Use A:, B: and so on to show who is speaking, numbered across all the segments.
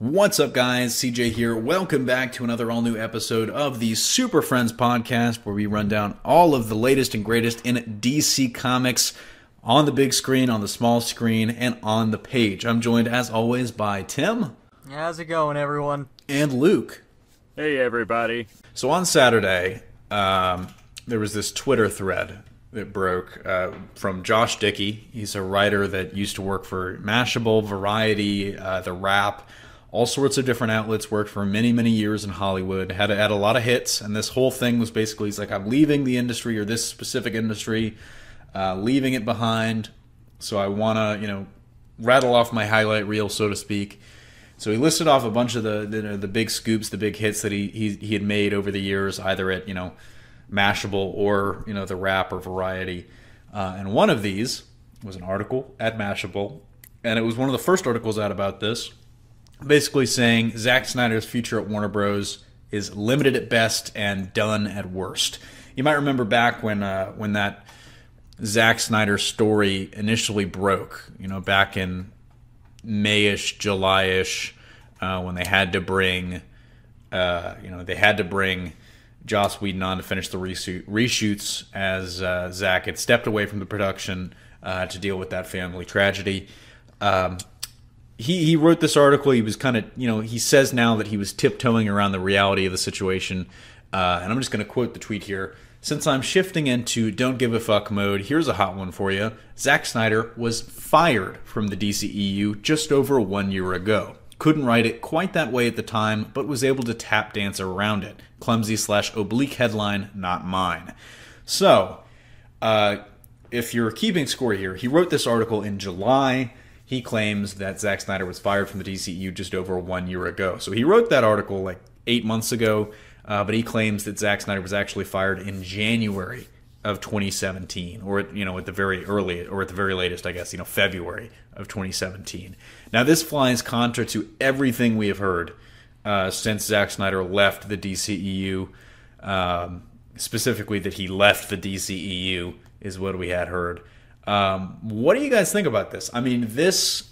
A: What's up, guys? CJ here. Welcome back to another all-new episode of the Superfriends podcast, where we run down all of the latest and greatest in DC Comics on the big screen, on the small screen, and on the page. I'm joined, as always, by Tim.
B: How's it going, everyone?
A: And Luke.
C: Hey, everybody.
A: So on Saturday, there was this Twitter thread that broke from Josh Dickey. He's a writer that used to work for Mashable, Variety, The Wrap, all sorts of different outlets, worked for many, many years in Hollywood, had a lot of hits, and this whole thing was basically, he's like, I'm leaving the industry, or this specific industry, leaving it behind, so I want to, rattle off my highlight reel, so to speak. So he listed off a bunch of the big scoops, the big hits that he had made over the years, either at, Mashable or, The Wrap or Variety. And one of these was an article at Mashable, and it was one of the first articles out about this, basically saying Zack Snyder's future at Warner Bros. Is limited at best and done at worst. You might remember back when that Zack Snyder story initially broke, back in May-ish, July-ish, when they had to bring, Joss Whedon on to finish the reshoots as Zack had stepped away from the production to deal with that family tragedy. He wrote this article. He was kind of, he says now that he was tiptoeing around the reality of the situation. And I'm just going to quote the tweet here. Since I'm shifting into don't give a fuck mode, here's a hot one for you. Zack Snyder was fired from the DCEU just over 1 year ago. Couldn't write it quite that way at the time, but was able to tap dance around it. Clumsy/oblique headline, not mine. So, if you're keeping score here, he wrote this article in July. He claims that Zack Snyder was fired from the DCEU just over 1 year ago. So he wrote that article like 8 months ago, but he claims that Zack Snyder was actually fired in January of 2017, or at the very early, or at the very latest, I guess, February of 2017. Now this flies contra to everything we have heard since Zack Snyder left the DCEU. Specifically, that he left the DCEU is what we had heard. What do you guys think about this? I mean, this,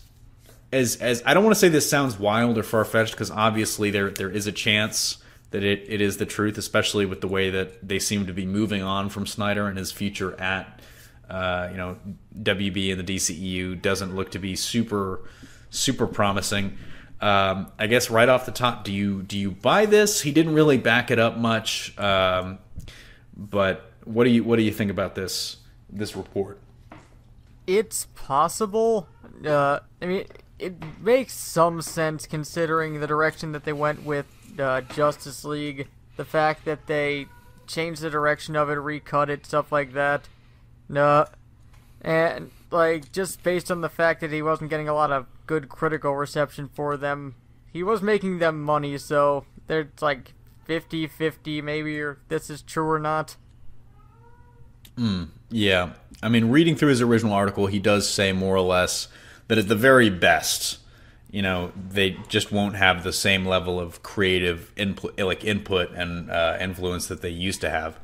A: as I don't want to say this sounds wild or far-fetched, because obviously there is a chance that it is the truth, especially with the way that they seem to be moving on from Snyder, and his future at WB and the DCEU doesn't look to be super promising. I guess right off the top, do you buy this? He didn't really back it up much, but what do you think about this report?
B: It's possible. I mean, it makes some sense considering the direction that they went with Justice League. The fact that they changed the direction of it, recut it, stuff like that. And just based on the fact that he wasn't getting a lot of good critical reception for them, he was making them money, so there's 50-50 maybe, or this is true or not.
A: Yeah. I mean, reading through his original article, he does say more or less that at the very best, they just won't have the same level of creative input and influence that they used to have.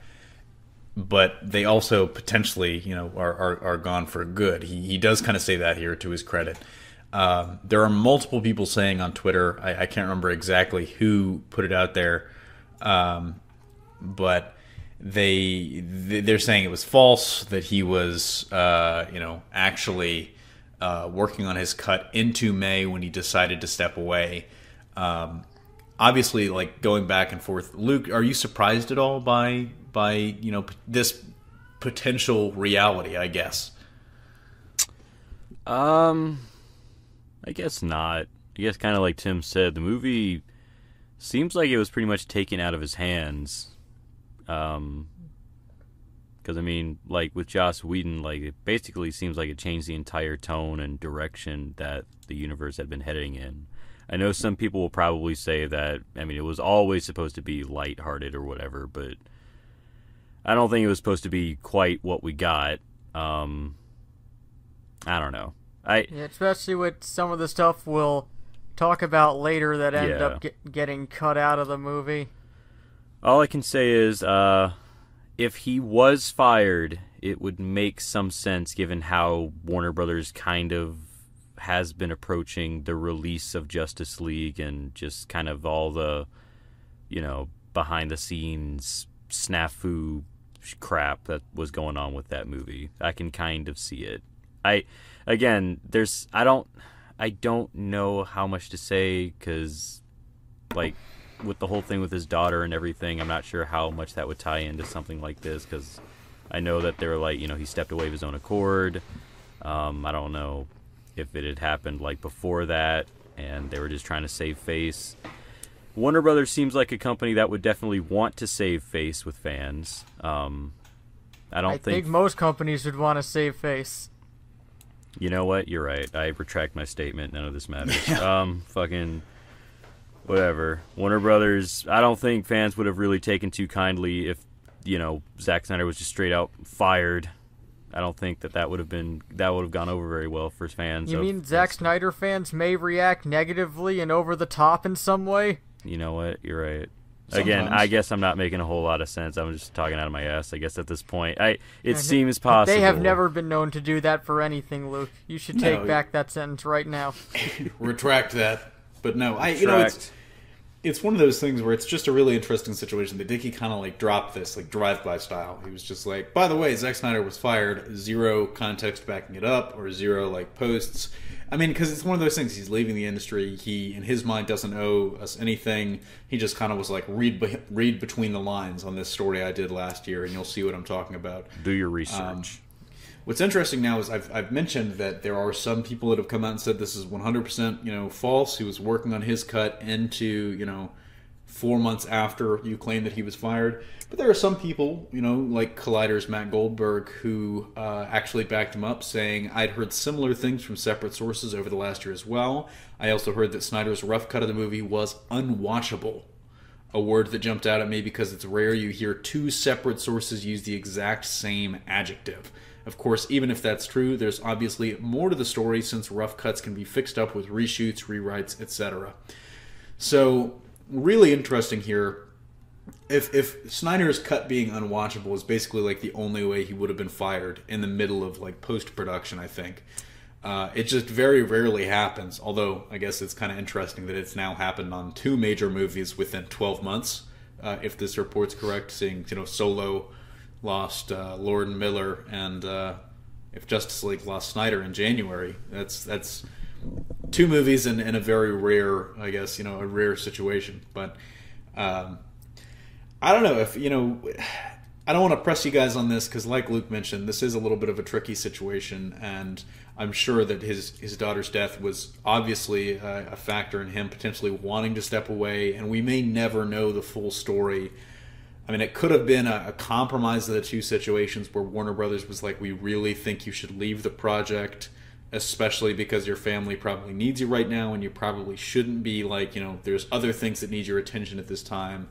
A: But they also potentially, are gone for good. He does kind of say that here, to his credit. There are multiple people saying on Twitter, I can't remember exactly who put it out there, but they're saying it was false, that he was actually working on his cut into May when he decided to step away. Obviously, going back and forth. Luke, are you surprised at all by this potential reality, I guess?
C: I guess not. I guess kind of like Tim said, the movie seems like it was pretty much taken out of his hands. Because, with Joss Whedon, it basically seems like it changed the entire tone and direction that the universe had been heading in. I know some people will probably say that, it was always supposed to be lighthearted or whatever, but I don't think it was supposed to be quite what we got. I don't know.
B: Especially with some of the stuff we'll talk about later that ended up getting cut out of the movie.
C: All I can say is, if he was fired, it would make some sense given how Warner Brothers kind of has been approaching the release of Justice League and just kind of all the, behind the scenes snafu crap that was going on with that movie. I can kind of see it. I don't know how much to say, because like with the whole thing with his daughter and everything, I'm not sure how much that would tie into something like this, because I know that they're like, he stepped away of his own accord. I don't know if it had happened like before that and they were just trying to save face. Warner Brothers seems like a company that would definitely want to save face with fans. I think
B: most companies would want to save face.
C: You know what? You're right. I retract my statement. None of this matters. Fucking whatever. Warner Brothers, I don't think fans would have really taken too kindly if, Zack Snyder was just straight out fired. I don't think that would have gone over very well for fans.
B: You mean Zack Snyder fans may react negatively and over the top in some way?
C: You know what? You're right.
A: Sometimes.
C: Again, I guess I'm not making a whole lot of sense. I'm just talking out of my ass, I guess, at this point. It seems possible.
B: They have never been known to do that for anything, Luke. You should take back that sentence right now.
A: Retract that. But no, it's one of those things where it's just a really interesting situation that Dickie kind of like dropped this, like drive-by style. He was just like, by the way, Zack Snyder was fired, zero context backing it up, or zero like posts. I mean, because it's one of those things. He's leaving the industry. He, in his mind, doesn't owe us anything. He just kind of was like, read between the lines on this story I did last year, and you'll see what I'm talking about.
C: Do your research.
A: What's interesting now is I've mentioned that there are some people that have come out and said this is 100% false. He was working on his cut into 4 months after you claimed that he was fired. But there are some people, like Collider's Matt Goldberg, who actually backed him up, saying, I'd heard similar things from separate sources over the last year as well. I also heard that Snyder's rough cut of the movie was unwatchable. A word that jumped out at me because it's rare you hear two separate sources use the exact same adjective. Of course, even if that's true, there's obviously more to the story since rough cuts can be fixed up with reshoots, rewrites, etc. So, really interesting here. If Snyder's cut being unwatchable is basically like the only way he would have been fired in the middle of like post-production, I think. It just very rarely happens, although I guess it's kind of interesting that it's now happened on two major movies within 12 months, if this report's correct, seeing Solo lost Lord and Miller, and if Justice League lost Snyder in January. That's two movies in a very rare, I guess, a rare situation. But I don't know if, I don't want to press you guys on this because, like Luke mentioned, this is a little bit of a tricky situation, and I'm sure that his daughter's death was obviously a factor in him potentially wanting to step away, and we may never know the full story. I mean, it could have been a compromise of the two situations where Warner Brothers was like, we really think you should leave the project, especially because your family probably needs you right now, and you probably shouldn't be like, there's other things that need your attention at this time.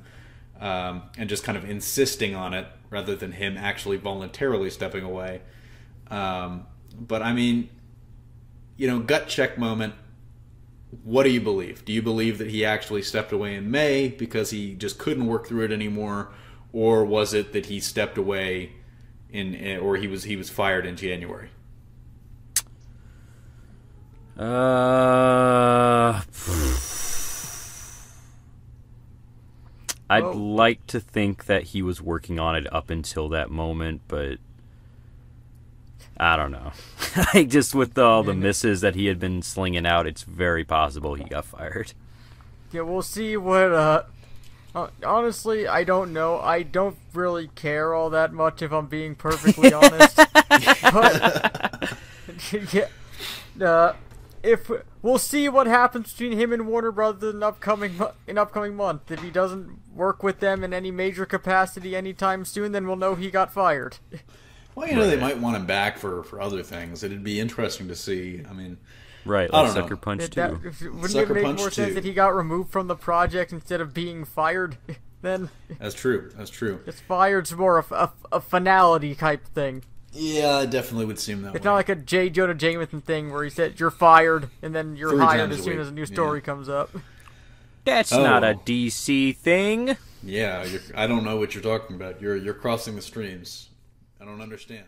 A: And just kind of insisting on it rather than him actually voluntarily stepping away. But I mean, gut check moment. What do you believe? Do you believe that he actually stepped away in May because he just couldn't work through it anymore, or was it that he stepped away or he was fired in January?
C: I'd like to think that he was working on it up until that moment, but I don't know. Just with all the misses that he had been slinging out, it's very possible he got fired.
B: Yeah, we'll see what, honestly, I don't know. I don't really care all that much, if I'm being perfectly honest. But, yeah, if we'll see what happens between him and Warner Brothers in upcoming month. If he doesn't work with them in any major capacity anytime soon, then we'll know he got fired.
A: Well, they might want him back for other things. It'd be interesting to see. I mean,
C: right, like Sucker Punch 2.
B: Wouldn't it make more sense that he got removed from the project instead of being fired? Then
A: that's true.
B: Just fired's more a finality type thing.
A: Yeah, it definitely would seem that way.
B: It's not like a J. Jonah Jameson thing where he said you're fired and then you're hired as soon as a new story comes up.
C: That's not a DC thing.
A: Yeah, I don't know what you're talking about. You're crossing the streams. I don't understand.